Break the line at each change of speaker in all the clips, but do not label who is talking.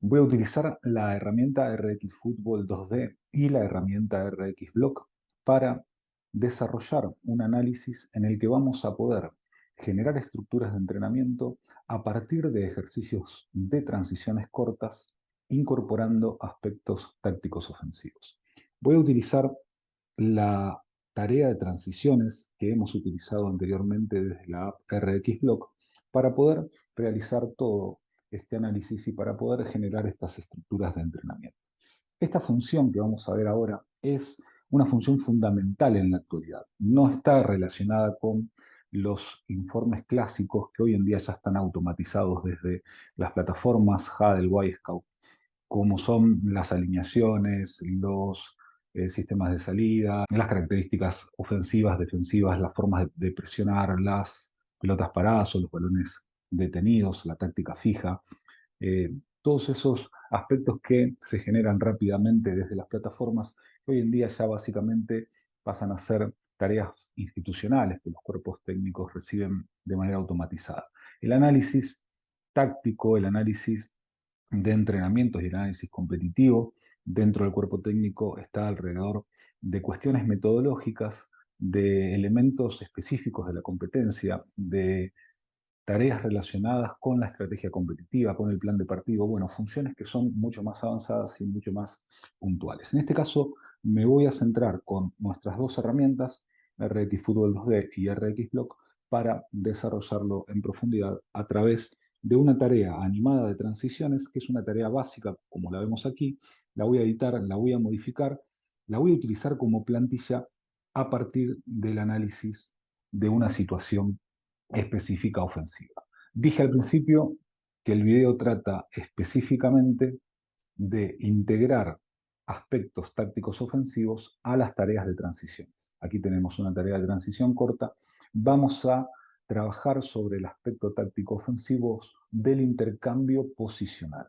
Voy a utilizar la herramienta RX Football 2D y la herramienta RX Block para desarrollar un análisis en el que vamos a poder generar estructuras de entrenamiento a partir de ejercicios de transiciones cortas, incorporando aspectos tácticos ofensivos. Voy a utilizar la tarea de transiciones que hemos utilizado anteriormente desde la app RX Block para poder realizar todo este análisis y para poder generar estas estructuras de entrenamiento. Esta función que vamos a ver ahora es una función fundamental en la actualidad. No está relacionada con los informes clásicos que hoy en día ya están automatizados desde las plataformas Hudl, Wisecout, como son las alineaciones, los sistemas de salida, las características ofensivas, defensivas, las formas de presionar, las pelotas paradas o los balones detenidos, la táctica fija, todos esos aspectos que se generan rápidamente desde las plataformas, que hoy en día ya básicamente pasan a ser tareas institucionales que los cuerpos técnicos reciben de manera automatizada. El análisis táctico, el análisis de entrenamientos y el análisis competitivo dentro del cuerpo técnico está alrededor de cuestiones metodológicas, de elementos específicos de la competencia, de tareas relacionadas con la estrategia competitiva, con el plan de partido, bueno, funciones que son mucho más avanzadas y mucho más puntuales. En este caso, me voy a centrar con nuestras dos herramientas, RX Fútbol 2D y RX Block, para desarrollarlo en profundidad a través de una tarea animada de transiciones, que es una tarea básica, como la vemos aquí. La voy a editar, la voy a modificar, la voy a utilizar como plantilla a partir del análisis de una situación específica ofensiva. Dije al principio que el video trata específicamente de integrar aspectos tácticos ofensivos a las tareas de transiciones. Aquí tenemos una tarea de transición corta. Vamos a trabajar sobre el aspecto táctico ofensivo del intercambio posicional.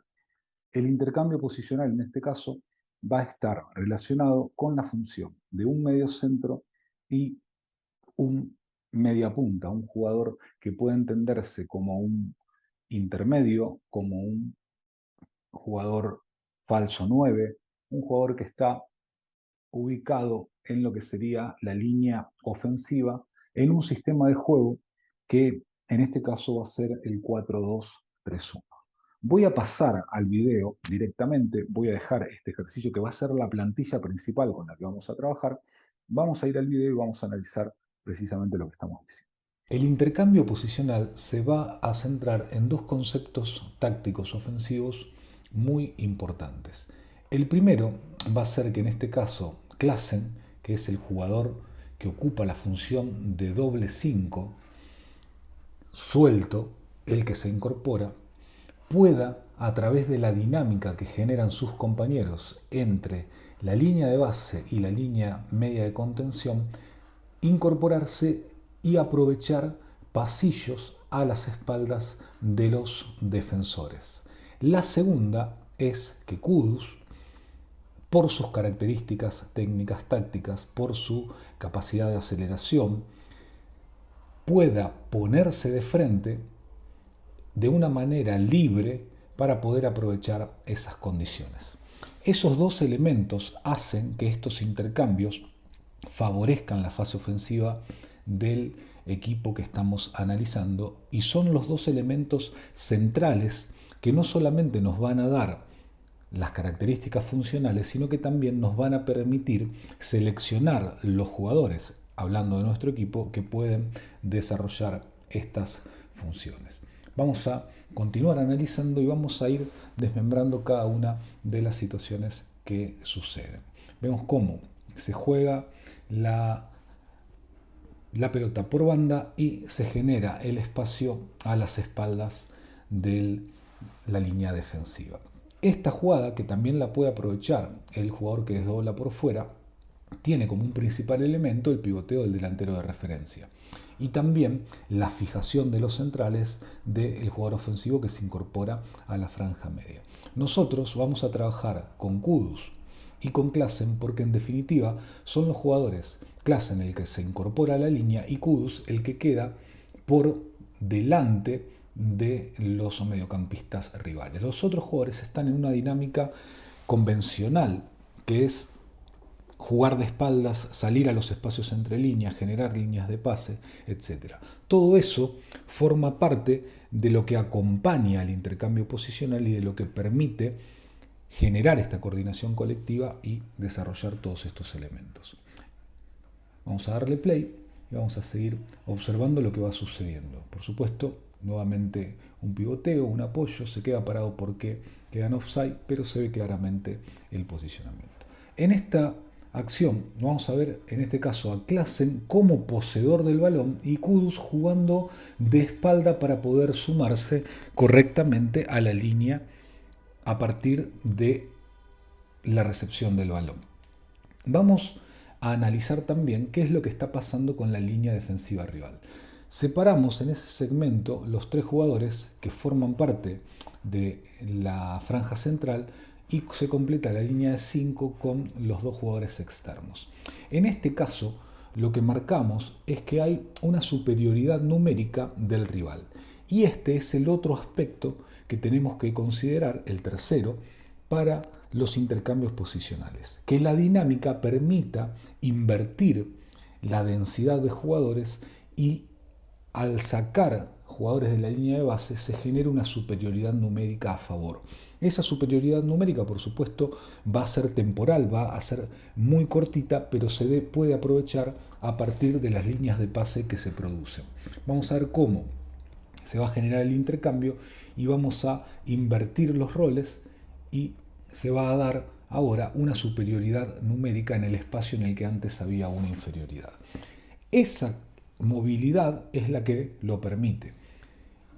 El intercambio posicional en este caso va a estar relacionado con la función de un mediocentro y un mediapunta, un jugador que puede entenderse como un intermedio, como un jugador falso 9, un jugador que está ubicado en lo que sería la línea ofensiva en un sistema de juego que en este caso va a ser el 4-2-3-1. Voy a pasar al video directamente, voy a dejar este ejercicio que va a ser la plantilla principal con la que vamos a trabajar. Vamos a ir al video y vamos a analizar precisamente lo que estamos diciendo.
El intercambio posicional se va a centrar en dos conceptos tácticos ofensivos muy importantes. El primero va a ser que en este caso Klaassen, que es el jugador que ocupa la función de doble 5, suelto, el que se incorpora, pueda, a través de la dinámica que generan sus compañeros entre la línea de base y la línea media de contención, incorporarse y aprovechar pasillos a las espaldas de los defensores. La segunda es que Kudus, por sus características técnicas tácticas, por su capacidad de aceleración, pueda ponerse de frente de una manera libre para poder aprovechar esas condiciones. Esos dos elementos hacen que estos intercambios favorezcan la fase ofensiva del equipo que estamos analizando y son los dos elementos centrales que no solamente nos van a dar las características funcionales, sino que también nos van a permitir seleccionar los jugadores, hablando de nuestro equipo, que pueden desarrollar estas funciones. Vamos a continuar analizando y vamos a ir desmembrando cada una de las situaciones que suceden. Vemos cómo se juega la pelota por banda y se genera el espacio a las espaldas de la línea defensiva. Esta jugada, que también la puede aprovechar el jugador que desdobla por fuera, tiene como un principal elemento el pivoteo del delantero de referencia y también la fijación de los centrales del jugador ofensivo que se incorpora a la franja media. Nosotros vamos a trabajar con Kudus y con Klaassen porque en definitiva son los jugadores Klaassen el que se incorpora a la línea y Kudus el que queda por delante de los mediocampistas rivales. Los otros jugadores están en una dinámica convencional, que es jugar de espaldas, salir a los espacios entre líneas, generar líneas de pase, etc. Todo eso forma parte de lo que acompaña al intercambio posicional y de lo que permite generar esta coordinación colectiva y desarrollar todos estos elementos. Vamos a darle play y vamos a seguir observando lo que va sucediendo. Por supuesto, nuevamente un pivoteo, un apoyo, se queda parado porque queda en offside, pero se ve claramente el posicionamiento. En esta acción vamos a ver en este caso a Klaassen como poseedor del balón y Kudus jugando de espalda para poder sumarse correctamente a la línea a partir de la recepción del balón. Vamos a analizar también qué es lo que está pasando con la línea defensiva rival. Separamos en ese segmento los tres jugadores que forman parte de la franja central y se completa la línea de 5 con los dos jugadores externos. En este caso, lo que marcamos es que hay una superioridad numérica del rival. Y este es el otro aspecto que tenemos que considerar, el tercero, para los intercambios posicionales. Que la dinámica permita invertir la densidad de jugadores y al sacar jugadores de la línea de base se genera una superioridad numérica a favor. Esa superioridad numérica, por supuesto, va a ser temporal, va a ser muy cortita, pero se puede aprovechar a partir de las líneas de pase que se producen. Vamos a ver cómo se va a generar el intercambio y vamos a invertir los roles y se va a dar ahora una superioridad numérica en el espacio en el que antes había una inferioridad. Esa movilidad es la que lo permite.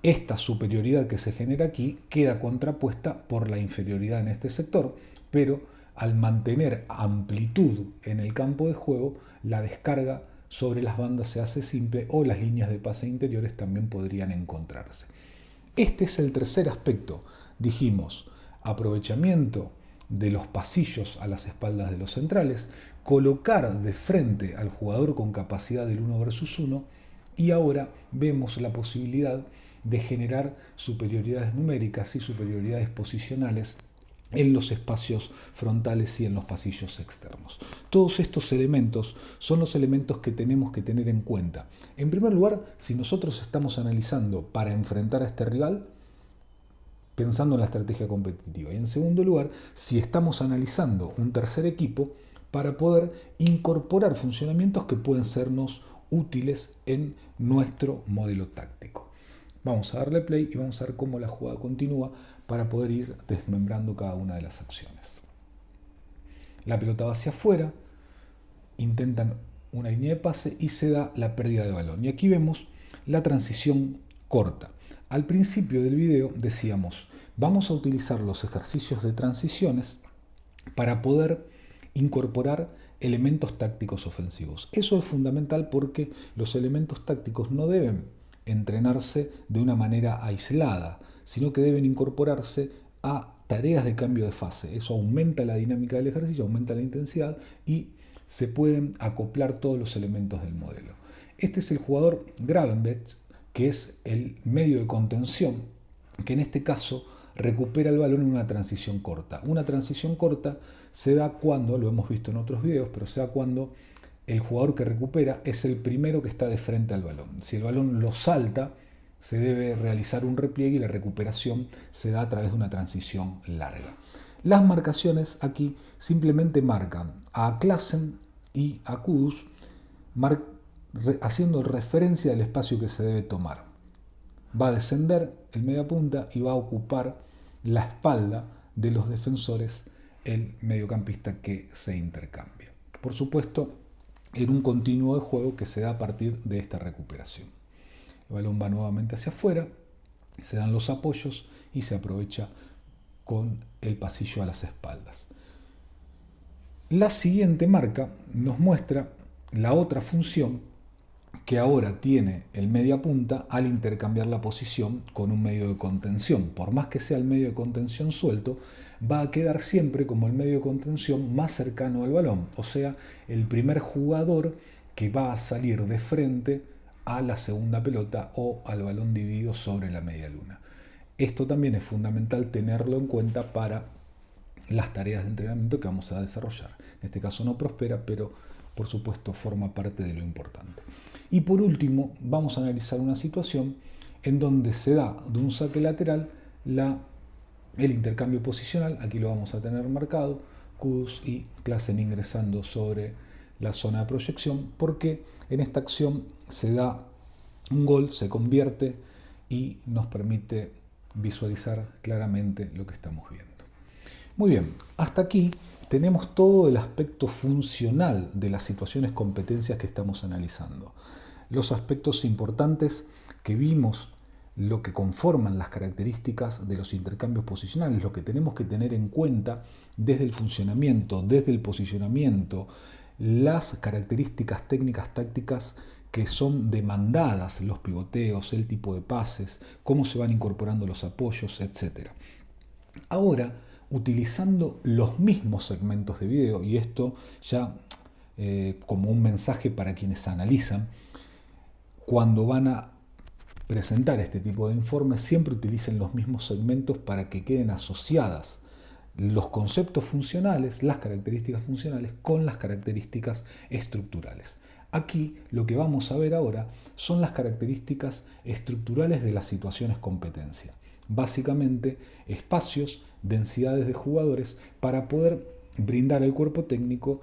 Esta superioridad que se genera aquí queda contrapuesta por la inferioridad en este sector, pero al mantener amplitud en el campo de juego, la descarga sobre las bandas se hace simple o las líneas de pase interiores también podrían encontrarse. Este es el tercer aspecto. Dijimos, aprovechamiento de los pasillos a las espaldas de los centrales, colocar de frente al jugador con capacidad del 1 versus 1 y ahora vemos la posibilidad de generar superioridades numéricas y superioridades posicionales en los espacios frontales y en los pasillos externos. Todos estos elementos son los elementos que tenemos que tener en cuenta. En primer lugar, si nosotros estamos analizando para enfrentar a este rival, pensando en la estrategia competitiva. Y en segundo lugar, si estamos analizando un tercer equipo para poder incorporar funcionamientos que pueden sernos útiles en nuestro modelo táctico. Vamos a darle play y vamos a ver cómo la jugada continúa para poder ir desmembrando cada una de las acciones. La pelota va hacia afuera, intentan una línea de pase y se da la pérdida de balón. Y aquí vemos la transición corta. Al principio del video decíamos, vamos a utilizar los ejercicios de transiciones para poder incorporar elementos tácticos ofensivos. Eso es fundamental porque los elementos tácticos no deben entrenarse de una manera aislada, sino que deben incorporarse a tareas de cambio de fase. Eso aumenta la dinámica del ejercicio, aumenta la intensidad y se pueden acoplar todos los elementos del modelo. Este es el jugador Gravenberch, que es el medio de contención, que en este caso recupera el balón en una transición corta. Una transición corta se da cuando, lo hemos visto en otros videos, pero se da cuando el jugador que recupera es el primero que está de frente al balón. Si el balón lo salta, se debe realizar un repliegue y la recuperación se da a través de una transición larga. Las marcaciones aquí simplemente marcan a Klaassen y a Kudus, haciendo referencia del espacio que se debe tomar. Va a descender el mediapunta y va a ocupar la espalda de los defensores el mediocampista que se intercambia. Por supuesto, en un continuo de juego que se da a partir de esta recuperación. El balón va nuevamente hacia afuera, se dan los apoyos y se aprovecha con el pasillo a las espaldas. La siguiente marca nos muestra la otra función que ahora tiene el mediapunta al intercambiar la posición con un medio de contención. Por más que sea el medio de contención suelto, va a quedar siempre como el medio de contención más cercano al balón, o sea, el primer jugador que va a salir de frente a la segunda pelota o al balón dividido sobre la media luna. Esto también es fundamental tenerlo en cuenta para las tareas de entrenamiento que vamos a desarrollar. En este caso no prospera, pero por supuesto forma parte de lo importante. Y por último, vamos a analizar una situación en donde se da de un saque lateral el intercambio posicional. Aquí lo vamos a tener marcado, Kudus y Klassen ingresando sobre la zona de proyección, porque en esta acción se da un gol, se convierte y nos permite visualizar claramente lo que estamos viendo. Muy bien, hasta aquí tenemos todo el aspecto funcional de las situaciones competencias que estamos analizando. Los aspectos importantes que vimos, lo que conforman las características de los intercambios posicionales, lo que tenemos que tener en cuenta desde el funcionamiento, desde el posicionamiento, las características técnicas tácticas que son demandadas, los pivoteos, el tipo de pases, cómo se van incorporando los apoyos, etc. Ahora, utilizando los mismos segmentos de video, y esto ya como un mensaje para quienes analizan, cuando van a presentar este tipo de informes, siempre utilicen los mismos segmentos para que queden asociadas los conceptos funcionales, las características funcionales, con las características estructurales. Aquí lo que vamos a ver ahora son las características estructurales de las situaciones competencia. Básicamente, espacios, densidades de jugadores para poder brindar al cuerpo técnico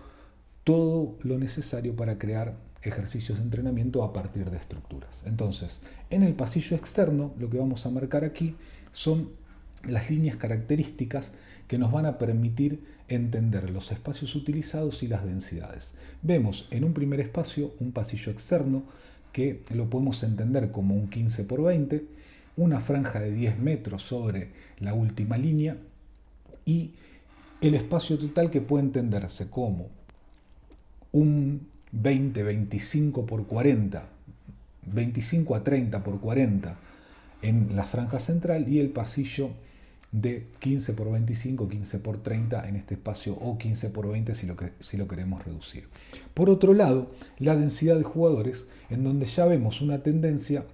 todo lo necesario para crear ejercicios de entrenamiento a partir de estructuras. Entonces, en el pasillo externo, lo que vamos a marcar aquí son las líneas características que nos van a permitir entender los espacios utilizados y las densidades. Vemos en un primer espacio un pasillo externo que lo podemos entender como un 15 por 20, una franja de 10 metros sobre la última línea y el espacio total que puede entenderse como un 20-25 por 40, 25 a 30 por 40 en la franja central y el pasillo de 15 por 25, 15 por 30 en este espacio o 15 por 20 si lo queremos reducir. Por otro lado, la densidad de jugadores en donde ya vemos una tendencia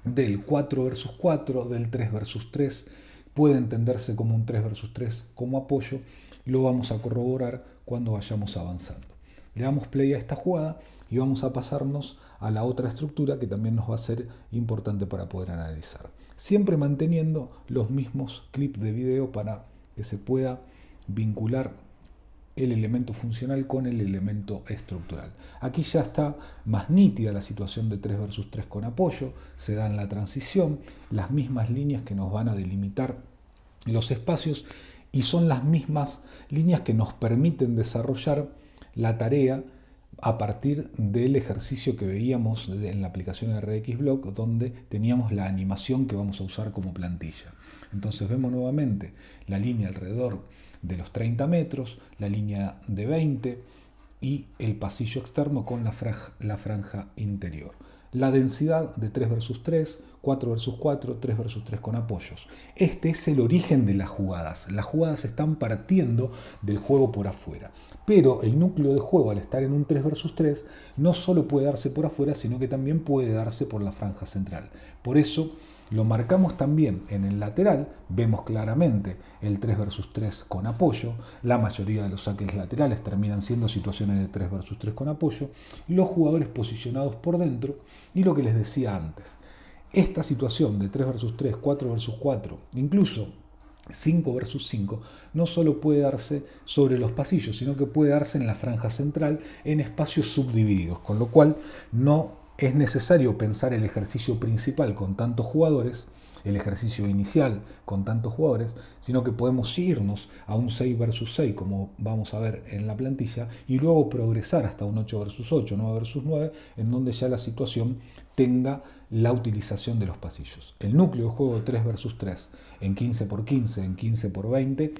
del 4 versus 4, del 3 versus 3, puede entenderse como un 3 versus 3 como apoyo, lo vamos a corroborar cuando vayamos avanzando. Le damos play a esta jugada y vamos a pasarnos a la otra estructura que también nos va a ser importante para poder analizar. Siempre manteniendo los mismos clips de video para que se pueda vincular el elemento funcional con el elemento estructural. Aquí ya está más nítida la situación de 3 versus 3 con apoyo, se da en la transición, las mismas líneas que nos van a delimitar los espacios y son las mismas líneas que nos permiten desarrollar la tarea a partir del ejercicio que veíamos en la aplicación RxBlock, donde teníamos la animación que vamos a usar como plantilla. Entonces vemos nuevamente la línea alrededor de los 30 metros, la línea de 20 y el pasillo externo con la franja interior. La densidad de 3 versus 3, 4 versus 4, 3 versus 3 con apoyos. Este es el origen de las jugadas. Las jugadas están partiendo del juego por afuera. Pero el núcleo de juego, al estar en un 3 versus 3, no solo puede darse por afuera, sino que también puede darse por la franja central. Por eso lo marcamos también en el lateral, vemos claramente el 3 versus 3 con apoyo, la mayoría de los saques laterales terminan siendo situaciones de 3 versus 3 con apoyo, los jugadores posicionados por dentro y lo que les decía antes, esta situación de 3 versus 3, 4 versus 4, incluso 5 versus 5, no solo puede darse sobre los pasillos, sino que puede darse en la franja central en espacios subdivididos, con lo cual no es necesario pensar el ejercicio principal con tantos jugadores, el ejercicio inicial con tantos jugadores, sino que podemos irnos a un 6 versus 6, como vamos a ver en la plantilla, y luego progresar hasta un 8 versus 8, 9 versus 9, en donde ya la situación tenga la utilización de los pasillos. El núcleo de juego 3 versus 3 en 15 por 15, en 15 por 20,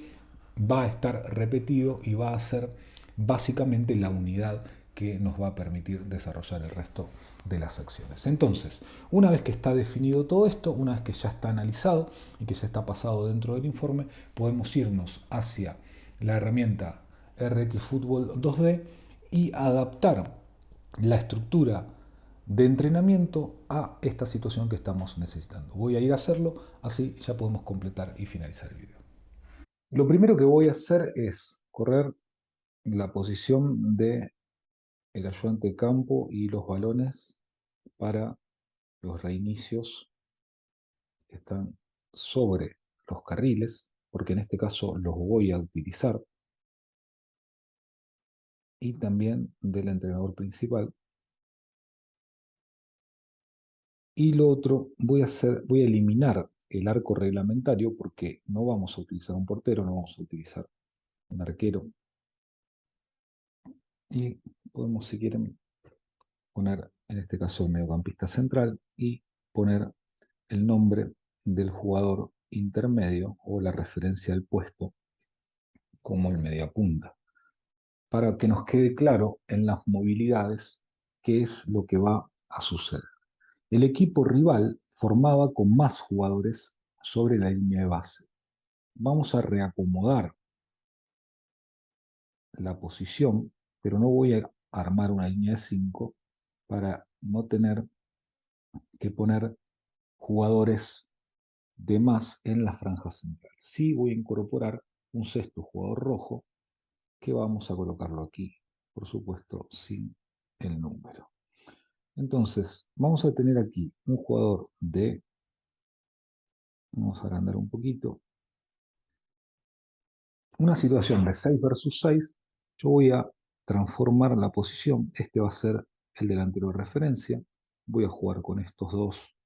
va a estar repetido y va a ser básicamente la unidad que nos va a permitir desarrollar el resto de las acciones. Entonces, una vez que está definido todo esto, una vez que ya está analizado y que ya está pasado dentro del informe, podemos irnos hacia la herramienta RxFootball 2D y adaptar la estructura de entrenamiento a esta situación que estamos necesitando. Voy a ir a hacerlo, así ya podemos completar y finalizar el video.
Lo primero que voy a hacer es correr la posición de el ayudante de campo y los balones para los reinicios que están sobre los carriles, porque en este caso los voy a utilizar, y también del entrenador principal. Y lo otro, voy a eliminar el arco reglamentario porque no vamos a utilizar un portero, no vamos a utilizar un arquero. Y podemos, si quieren, poner en este caso el mediocampista central y poner el nombre del jugador intermedio o la referencia al puesto como el mediapunta, para que nos quede claro en las movilidades qué es lo que va a suceder. El equipo rival formaba con más jugadores sobre la línea de base. Vamos a reacomodar la posición, pero no voy a armar una línea de 5 para no tener que poner jugadores de más en la franja central. Sí voy a incorporar un sexto jugador rojo que vamos a colocarlo aquí, por supuesto, sin el número. Entonces, vamos a tener aquí un jugador de, vamos a agrandar un poquito, una situación de 6 versus 6. Yo voy a transformar la posición. Este va a ser el delantero de referencia. Voy a jugar con estos dos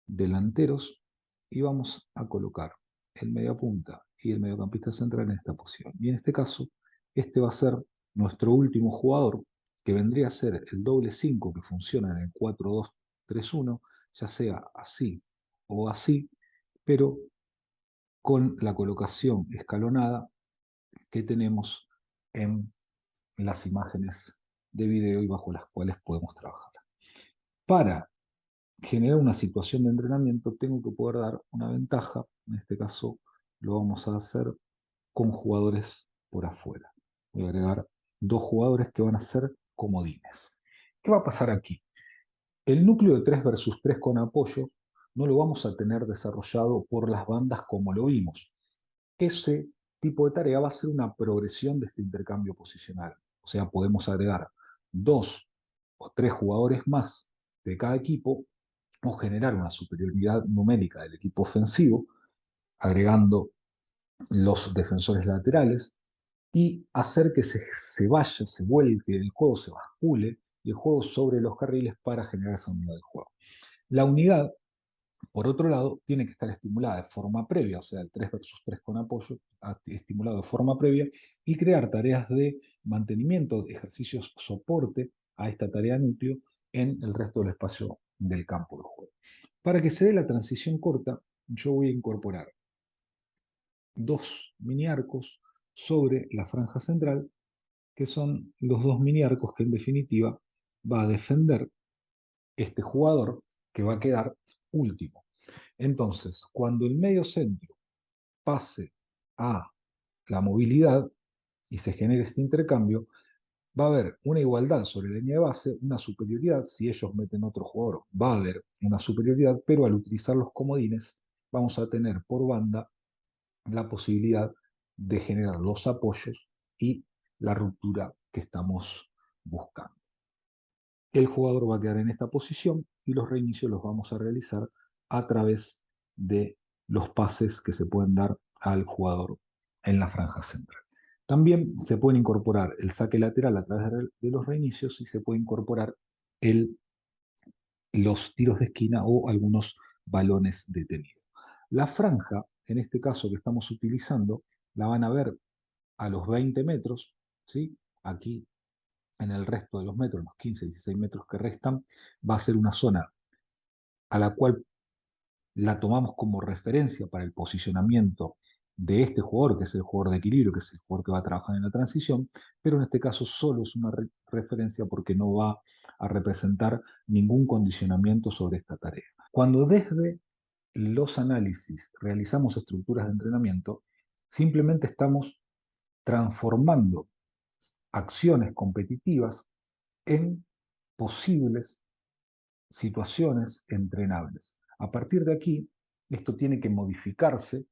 delanteros y vamos a colocar el mediapunta y el mediocampista central en esta posición. Y en este caso, este va a ser nuestro último jugador, que vendría a ser el doble 5 que funciona en el 4-2-3-1, ya sea así o así, pero con la colocación escalonada que tenemos en las imágenes de video y bajo las cuales podemos trabajar. Para generar una situación de entrenamiento tengo que poder dar una ventaja. En este caso lo vamos a hacer con jugadores por afuera. Voy a agregar dos jugadores que van a ser comodines. ¿Qué va a pasar aquí? El núcleo de 3 versus 3 con apoyo no lo vamos a tener desarrollado por las bandas como lo vimos. Ese tipo de tarea va a ser una progresión de este intercambio posicional. O sea, podemos agregar 2 o 3 jugadores más de cada equipo o generar una superioridad numérica del equipo ofensivo, agregando los defensores laterales y hacer que se vaya, se vuelque el juego, se bascule y el juego sobre los carriles para generar esa unidad de juego. La unidad, por otro lado, tiene que estar estimulada de forma previa, o sea, el 3 versus 3 con apoyo, estimulado de forma previa, y crear tareas de mantenimiento, ejercicios soporte a esta tarea núcleo en el resto del espacio del campo de juego. Para que se dé la transición corta, yo voy a incorporar dos mini arcos sobre la franja central, que son los dos mini arcos que en definitiva va a defender este jugador que va a quedar último. Entonces, cuando el medio centro pase a la movilidad y se genere este intercambio, va a haber una igualdad sobre la línea de base, una superioridad. Si ellos meten otro jugador, va a haber una superioridad, pero al utilizar los comodines, vamos a tener por banda la posibilidad de generar los apoyos y la ruptura que estamos buscando. El jugador va a quedar en esta posición y los reinicios los vamos a realizar a través de los pases que se pueden dar al jugador en la franja central. También se puede incorporar el saque lateral a través de los reinicios y se puede incorporar los tiros de esquina o algunos balones detenidos. La franja, en este caso que estamos utilizando, la van a ver a los 20 metros, ¿sí? Aquí en el resto de los metros, los 15, 16 metros que restan, va a ser una zona a la cual la tomamos como referencia para el posicionamiento de este jugador, que es el jugador de equilibrio, que es el jugador que va a trabajar en la transición, pero en este caso solo es una referencia porque no va a representar ningún condicionamiento sobre esta tarea. Cuando desde los análisis realizamos estructuras de entrenamiento, simplemente estamos transformando acciones competitivas en posibles situaciones entrenables. A partir de aquí, esto tiene que modificarse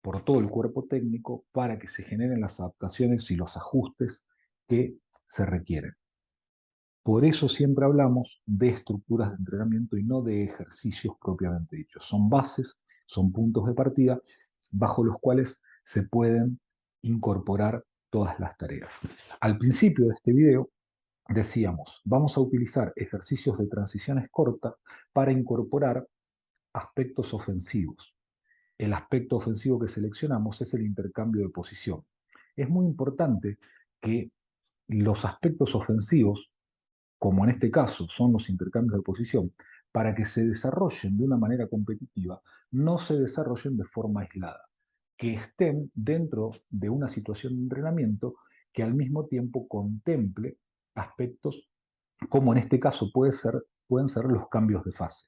por todo el cuerpo técnico para que se generen las adaptaciones y los ajustes que se requieren. Por eso siempre hablamos de estructuras de entrenamiento y no de ejercicios propiamente dichos. Son bases, son puntos de partida bajo los cuales se pueden incorporar todas las tareas. Al principio de este video decíamos, vamos a utilizar ejercicios de transiciones cortas para incorporar aspectos ofensivos. El aspecto ofensivo que seleccionamos es el intercambio de posición. Es muy importante que los aspectos ofensivos, como en este caso son los intercambios de posición, para que se desarrollen de una manera competitiva, no se desarrollen de forma aislada, que estén dentro de una situación de entrenamiento que al mismo tiempo contemple aspectos como en este caso pueden ser los cambios de fase.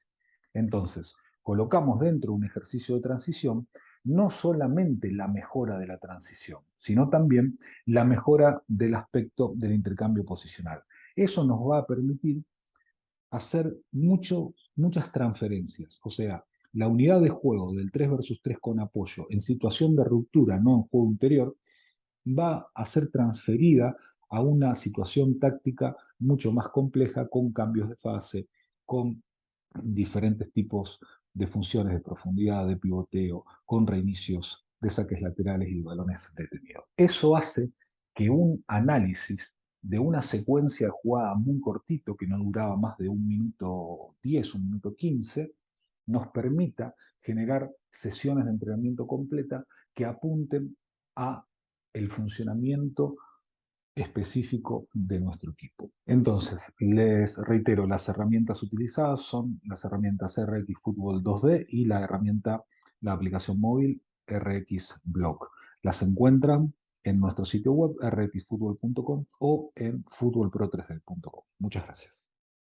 Entonces, colocamos dentro un ejercicio de transición no solamente la mejora de la transición, sino también la mejora del aspecto del intercambio posicional. Eso nos va a permitir hacer muchas transferencias, o sea, la unidad de juego del 3 versus 3 con apoyo en situación de ruptura, no en juego interior, va a ser transferida a una situación táctica mucho más compleja, con cambios de fase, con diferentes tipos de funciones de profundidad, de pivoteo, con reinicios de saques laterales y balones detenidos. Eso hace que un análisis de una secuencia de jugada muy cortito, que no duraba más de 1 minuto 10, 1 minuto 15, nos permita generar sesiones de entrenamiento completa que apunten a el funcionamiento específico de nuestro equipo. Entonces, les reitero, las herramientas utilizadas son las herramientas RX Football 2D y la aplicación móvil RX Block. Las encuentran en nuestro sitio web rxfutbol.com o en footballpro3d.com. Muchas gracias.